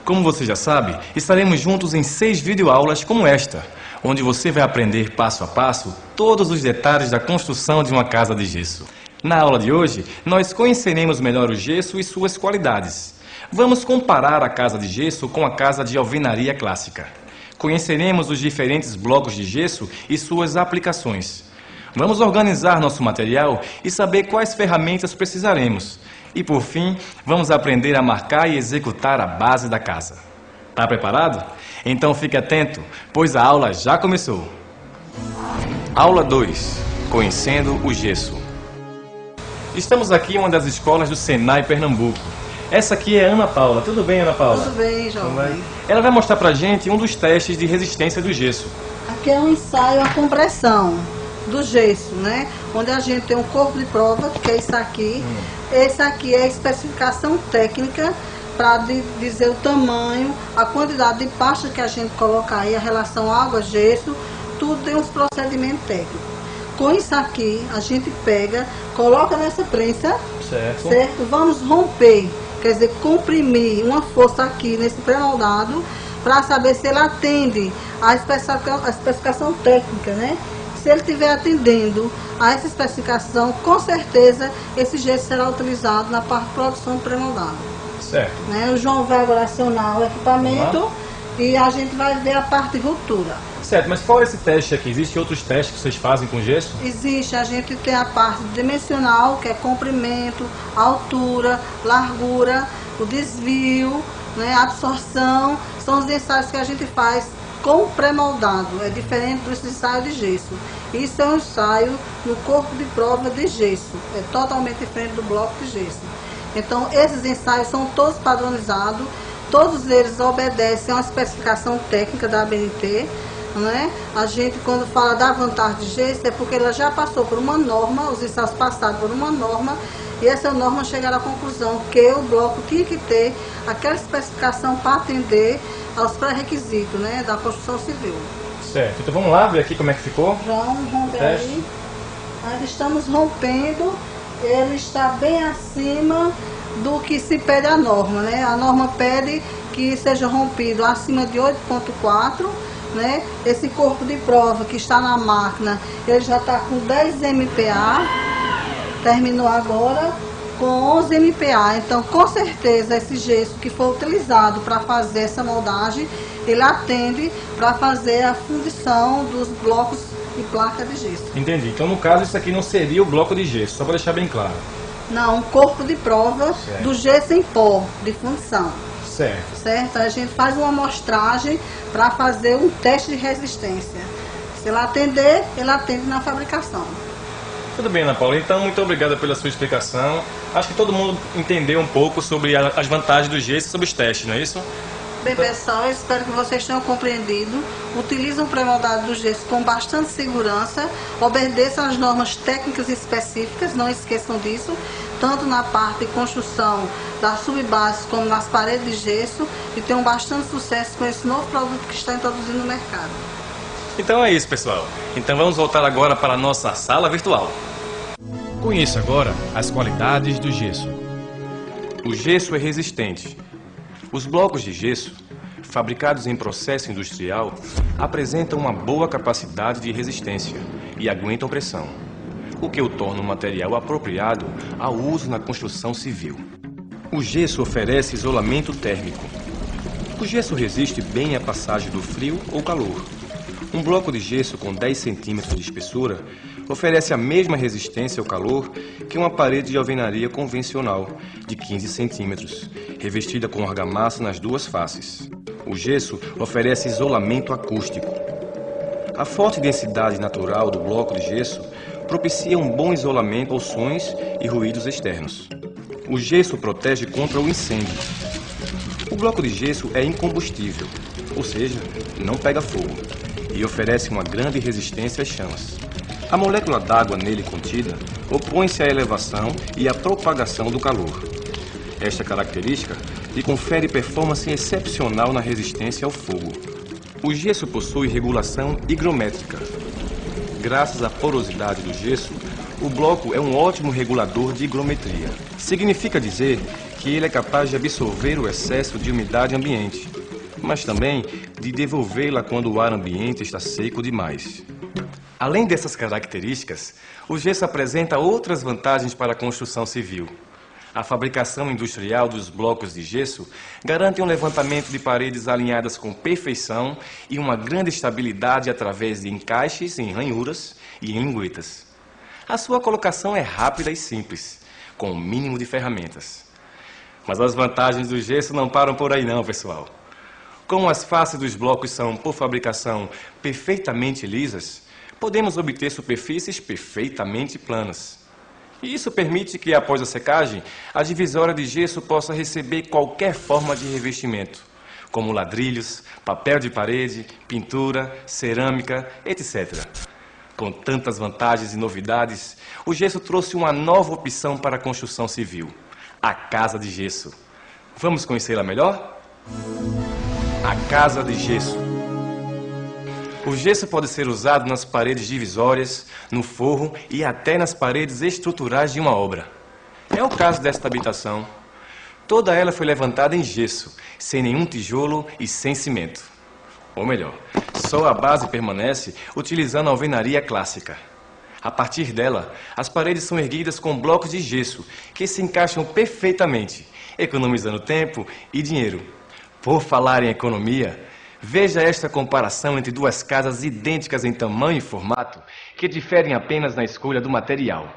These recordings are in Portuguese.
Como você já sabe, estaremos juntos em 6 videoaulas como esta, onde você vai aprender passo a passo todos os detalhes da construção de uma casa de gesso. Na aula de hoje, nós conheceremos melhor o gesso e suas qualidades. Vamos comparar a casa de gesso com a casa de alvenaria clássica. Conheceremos os diferentes blocos de gesso e suas aplicações. Vamos organizar nosso material e saber quais ferramentas precisaremos. E por fim, vamos aprender a marcar e executar a base da casa. Tá preparado? Então fique atento, pois a aula já começou. Aula 2. Conhecendo o gesso. Estamos aqui em uma das escolas do Senai Pernambuco. Essa aqui é Ana Paula. Tudo bem, Ana Paula? Tudo bem, jovem. Ela vai mostrar pra gente um dos testes de resistência do gesso. Aqui é um ensaio a compressão do gesso, né? Onde a gente tem um corpo de prova, que é isso aqui. Esse aqui é a especificação técnica para dizer o tamanho, a quantidade de pasta que a gente coloca aí, a relação água-gesso, tudo tem uns procedimentos técnicos. Com isso aqui, a gente pega, coloca nessa prensa, certo? Vamos romper, quer dizer, comprimir uma força aqui nesse pré-moldado para saber se ele atende a especificação técnica, né? Se ele estiver atendendo a essa especificação, com certeza esse gesso será utilizado na parte de produção do pré-moldado. Certo. Né? O João vai agora acionar o equipamento e a gente vai ver a parte de ruptura. Certo, mas qual é esse teste aqui? Existem outros testes que vocês fazem com gesso? Existe, a gente tem a parte dimensional, que é comprimento, altura, largura, o desvio, né, a absorção, são os ensaios que a gente faz com pré-moldado, é diferente do ensaio de gesso. Isso é um ensaio no corpo de prova de gesso, é totalmente diferente do bloco de gesso. Então, esses ensaios são todos padronizados, todos eles obedecem a uma especificação técnica da ABNT, né? A gente, quando fala da vantagem de gesso, é porque ela já passou por uma norma, os ensaios passaram por uma norma, e essa norma chegaram à conclusão que o bloco tinha que ter aquela especificação para atender aos pré-requisitos, né, da construção civil. Certo, então vamos lá ver aqui como é que ficou. Vamos romper aí. Nós estamos rompendo, ele está bem acima do que se pede a norma, né? A norma pede que seja rompido acima de 8,4, né? Esse corpo de prova que está na máquina, ele já está com 10 MPa, terminou agora com 11 MPa, então com certeza esse gesso que for utilizado para fazer essa moldagem, ele atende para fazer a fundição dos blocos e placa de gesso. Entendi, então no caso isso aqui não seria o bloco de gesso, só para deixar bem claro. Não, um corpo de prova do gesso em pó, de fundição. Certo. Certo? A gente faz uma amostragem para fazer um teste de resistência. Se ele atender, ele atende na fabricação. Tudo bem, Ana Paula. Então, muito obrigada pela sua explicação. Acho que todo mundo entendeu um pouco sobre as vantagens do gesso e sobre os testes, não é isso? Bem, pessoal, eu espero que vocês tenham compreendido. Utilizam o pré-moldado do gesso com bastante segurança. Obedeçam às normas técnicas específicas, não esqueçam disso. Tanto na parte de construção das subbases como nas paredes de gesso. E tenham bastante sucesso com esse novo produto que está introduzindo no mercado. Então é isso, pessoal. Então vamos voltar agora para a nossa sala virtual. Conheça agora as qualidades do gesso. O gesso é resistente. Os blocos de gesso, fabricados em processo industrial, apresentam uma boa capacidade de resistência e aguentam pressão, o que o torna um material apropriado ao uso na construção civil. O gesso oferece isolamento térmico. O gesso resiste bem à passagem do frio ou calor. Um bloco de gesso com 10 centímetros de espessura oferece a mesma resistência ao calor que uma parede de alvenaria convencional de 15 centímetros, revestida com argamassa nas duas faces. O gesso oferece isolamento acústico. A forte densidade natural do bloco de gesso propicia um bom isolamento aos sons e ruídos externos. O gesso protege contra o incêndio. O bloco de gesso é incombustível, ou seja, não pega fogo, e oferece uma grande resistência às chamas. A molécula d'água nele contida opõe-se à elevação e à propagação do calor. Esta característica lhe confere performance excepcional na resistência ao fogo. O gesso possui regulação higrométrica. Graças à porosidade do gesso, O bloco é um ótimo regulador de higrometria. Significa dizer que ele é capaz de absorver o excesso de umidade ambiente, mas também de devolvê-la quando o ar ambiente está seco demais. Além dessas características, o gesso apresenta outras vantagens para a construção civil. A fabricação industrial dos blocos de gesso garante um levantamento de paredes alinhadas com perfeição e uma grande estabilidade através de encaixes em ranhuras e em guetas. A sua colocação é rápida e simples, com o mínimo de ferramentas. Mas as vantagens do gesso não param por aí não, pessoal. Como as faces dos blocos são, por fabricação, perfeitamente lisas, podemos obter superfícies perfeitamente planas. E isso permite que, após a secagem, a divisória de gesso possa receber qualquer forma de revestimento, como ladrilhos, papel de parede, pintura, cerâmica, etc. Com tantas vantagens e novidades, o gesso trouxe uma nova opção para a construção civil, a casa de gesso. Vamos conhecê-la melhor? A casa de gesso. O gesso pode ser usado nas paredes divisórias, no forro e até nas paredes estruturais de uma obra. É o caso desta habitação. Toda ela foi levantada em gesso, sem nenhum tijolo e sem cimento. Ou melhor, só a base permanece utilizando a alvenaria clássica. A partir dela, as paredes são erguidas com blocos de gesso, que se encaixam perfeitamente, economizando tempo e dinheiro. Por falar em economia, veja esta comparação entre duas casas idênticas em tamanho e formato, que diferem apenas na escolha do material.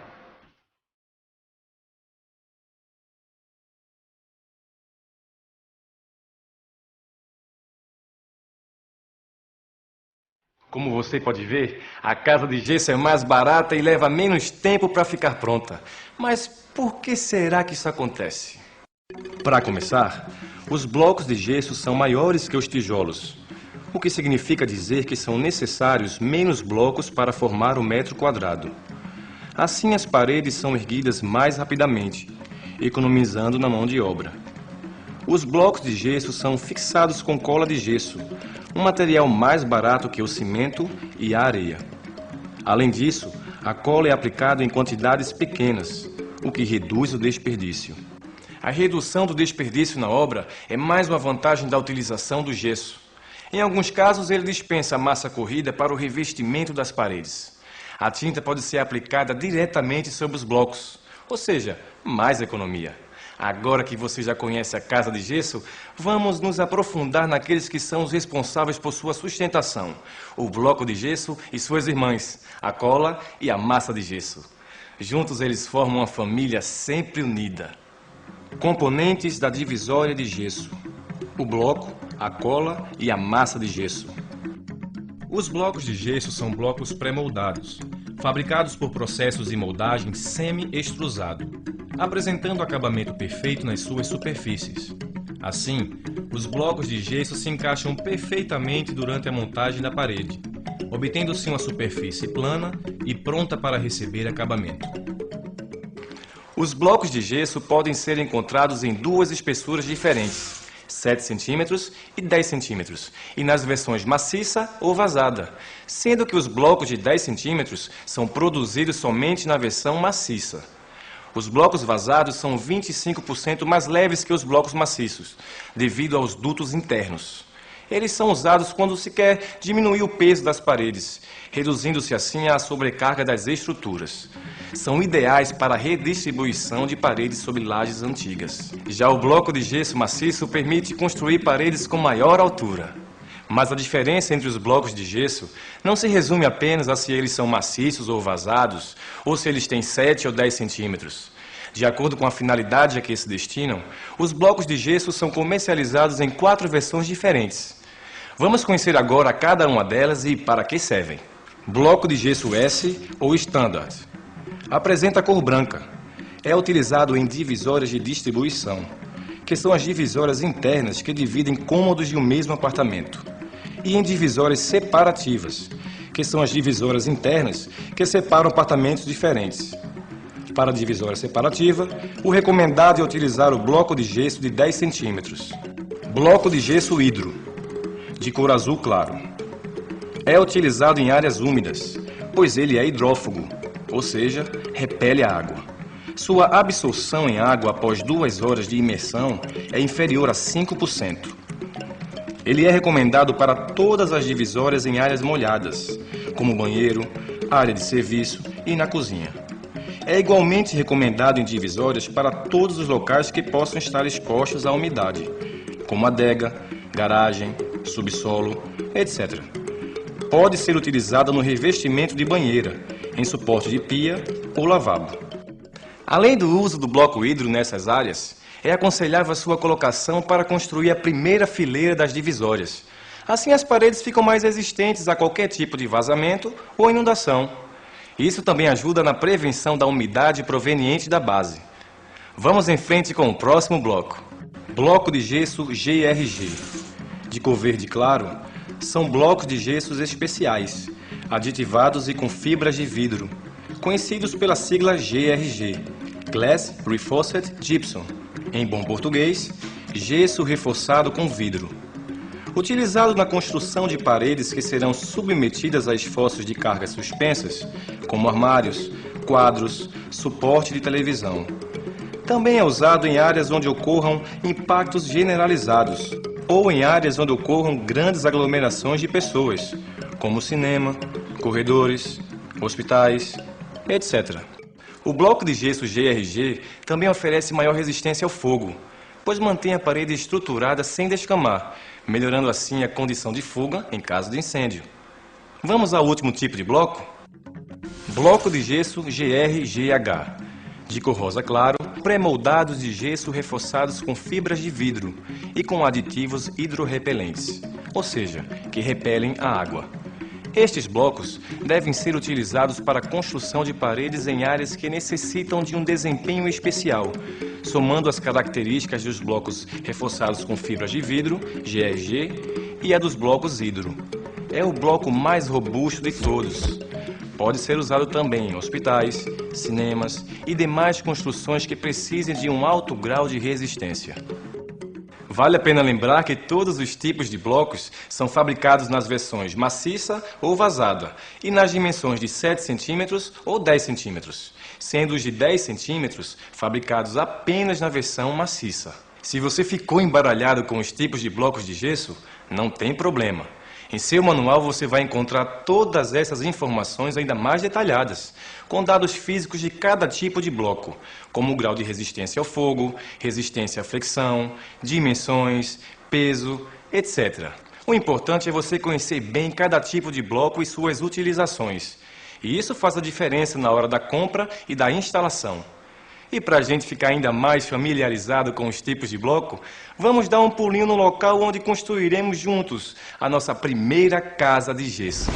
Como você pode ver, a casa de gesso é mais barata e leva menos tempo para ficar pronta. Mas por que será que isso acontece? Para começar, os blocos de gesso são maiores que os tijolos, o que significa dizer que são necessários menos blocos para formar o metro quadrado. Assim, as paredes são erguidas mais rapidamente, economizando na mão de obra. Os blocos de gesso são fixados com cola de gesso, um material mais barato que o cimento e a areia. Além disso, a cola é aplicada em quantidades pequenas, o que reduz o desperdício. A redução do desperdício na obra é mais uma vantagem da utilização do gesso. Em alguns casos, ele dispensa a massa corrida para o revestimento das paredes. A tinta pode ser aplicada diretamente sobre os blocos, ou seja, mais economia. Agora que você já conhece a casa de gesso, vamos nos aprofundar naqueles que são os responsáveis por sua sustentação: o bloco de gesso e suas irmãs, a cola e a massa de gesso. Juntos eles formam uma família sempre unida. Componentes da divisória de gesso: o bloco, a cola e a massa de gesso. Os blocos de gesso são blocos pré-moldados, fabricados por processos de moldagem semi-extrusado, apresentando acabamento perfeito nas suas superfícies. Assim, os blocos de gesso se encaixam perfeitamente durante a montagem da parede, obtendo-se uma superfície plana e pronta para receber acabamento. Os blocos de gesso podem ser encontrados em duas espessuras diferentes, 7 cm e 10 cm, e nas versões maciça ou vazada, sendo que os blocos de 10 cm são produzidos somente na versão maciça. Os blocos vazados são 25% mais leves que os blocos maciços, devido aos dutos internos. Eles são usados quando se quer diminuir o peso das paredes, reduzindo-se assim a sobrecarga das estruturas. São ideais para a redistribuição de paredes sobre lajes antigas. Já o bloco de gesso maciço permite construir paredes com maior altura. Mas a diferença entre os blocos de gesso não se resume apenas a se eles são maciços ou vazados, ou se eles têm 7 ou 10 centímetros. De acordo com a finalidade a que se destinam, os blocos de gesso são comercializados em 4 versões diferentes. Vamos conhecer agora cada uma delas e para que servem. Bloco de gesso S ou Standard. Apresenta cor branca. É utilizado em divisórias de distribuição, que são as divisórias internas que dividem cômodos de um mesmo apartamento, e em divisórias separativas, que são as divisórias internas que separam apartamentos diferentes. Para a divisória separativa, o recomendado é utilizar o bloco de gesso de 10 cm. Bloco de gesso hidro, de cor azul claro. É utilizado em áreas úmidas, pois ele é hidrófugo, ou seja, repele a água. Sua absorção em água após 2 horas de imersão é inferior a 5%. Ele é recomendado para todas as divisórias em áreas molhadas, como banheiro, área de serviço e na cozinha. É igualmente recomendado em divisórias para todos os locais que possam estar expostos à umidade, como adega, garagem, subsolo, etc. Pode ser utilizada no revestimento de banheira, em suporte de pia ou lavabo. Além do uso do bloco hidro nessas áreas, é aconselhável a sua colocação para construir a primeira fileira das divisórias. Assim as paredes ficam mais resistentes a qualquer tipo de vazamento ou inundação. Isso também ajuda na prevenção da umidade proveniente da base. Vamos em frente com o próximo bloco. Bloco de gesso GRG. De cor verde claro, são blocos de gessos especiais, aditivados e com fibras de vidro, conhecidos pela sigla GRG, Glass Reinforced Gypsum. Em bom português, gesso reforçado com vidro. Utilizado na construção de paredes que serão submetidas a esforços de cargas suspensas, como armários, quadros, suporte de televisão. Também é usado em áreas onde ocorram impactos generalizados, ou em áreas onde ocorram grandes aglomerações de pessoas, como cinema, corredores, hospitais, etc. O bloco de gesso GRG também oferece maior resistência ao fogo, pois mantém a parede estruturada sem descamar, melhorando assim a condição de fuga em caso de incêndio. Vamos ao último tipo de bloco? Bloco de gesso GRGH, de cor rosa claro, pré-moldados de gesso reforçados com fibras de vidro e com aditivos hidrorrepelentes, ou seja, que repelem a água. Estes blocos devem ser utilizados para a construção de paredes em áreas que necessitam de um desempenho especial, somando as características dos blocos reforçados com fibras de vidro, GRG, e a dos blocos hidro. É o bloco mais robusto de todos. Pode ser usado também em hospitais, cinemas e demais construções que precisem de um alto grau de resistência. Vale a pena lembrar que todos os tipos de blocos são fabricados nas versões maciça ou vazada e nas dimensões de 7 cm ou 10 cm, sendo os de 10 cm fabricados apenas na versão maciça. Se você ficou embaralhado com os tipos de blocos de gesso, não tem problema. Em seu manual você vai encontrar todas essas informações ainda mais detalhadas, com dados físicos de cada tipo de bloco, como o grau de resistência ao fogo, resistência à fricção, dimensões, peso, etc. O importante é você conhecer bem cada tipo de bloco e suas utilizações. E isso faz a diferença na hora da compra e da instalação. E para a gente ficar ainda mais familiarizado com os tipos de bloco, vamos dar um pulinho no local onde construiremos juntos a nossa primeira casa de gesso.